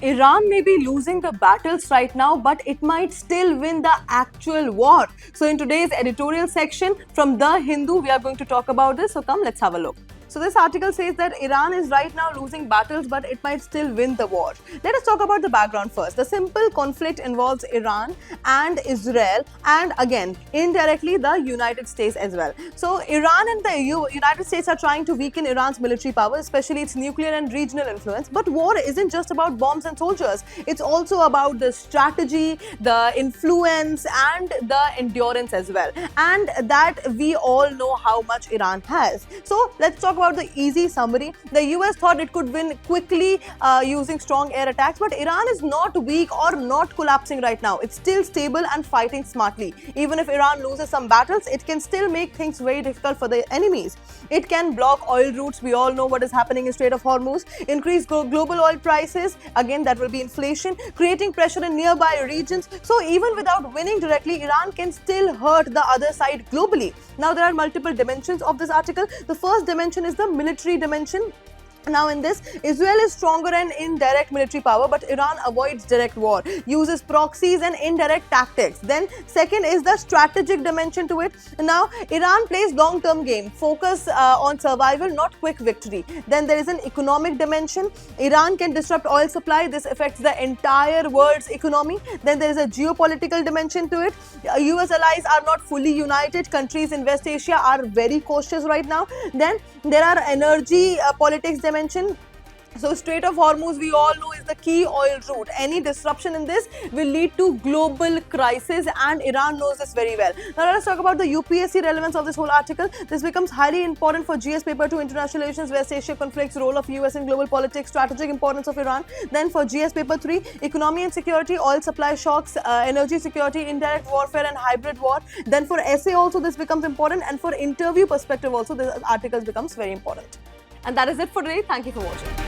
Iran may be losing the battles right now, but it might still win the actual war. So, in today's editorial section from The Hindu, we are going to talk about this. So, come, let's have a look. So this article says that Iran is right now losing battles, but it might still win the war. Let us talk about the background first. The simple conflict involves Iran and Israel, and again, indirectly, the United States as well. So Iran and the United States are trying to weaken Iran's military power, especially its nuclear and regional influence. But war isn't just about bombs and soldiers. It's also about the strategy, the influence, and the endurance as well. And that we all know how much Iran has. So let's talk about the easy summary. The US thought it could win quickly using strong air attacks, but Iran is not weak or not collapsing right now. It's still stable and fighting smartly. Even if Iran loses some battles, it can still make things very difficult for the enemies. It can block oil routes. We all know what is happening in Strait of Hormuz. Increase global oil prices. Again, that will be inflation, creating pressure in nearby regions. So even without winning directly, Iran can still hurt the other side globally. Now, there are multiple dimensions of this article. The first dimension is the military dimension. Now in this, Israel is stronger and indirect military power, but Iran avoids direct war, uses proxies and indirect tactics. Then second is the strategic dimension to it. Now Iran plays long-term game, focus on survival, not quick victory. Then there is an economic dimension. Iran can disrupt oil supply. This affects the entire world's economy. Then there is a geopolitical dimension to it. US allies are not fully united. Countries in West Asia are very cautious right now. Then there are energy politics dimension. So Strait of Hormuz, we all know, is the key oil route. Any disruption in this will lead to global crisis, and Iran knows this very well. Now let us talk about the UPSC relevance of this whole article. This becomes highly important for GS paper 2, international relations, West Asia conflicts, role of US in global politics, strategic importance of Iran. Then for GS paper 3, economy and security, oil supply shocks, energy security, indirect warfare and hybrid war. Then for essay also this becomes important, and for interview perspective also this article becomes very important. And that is it for today. Thank you for watching.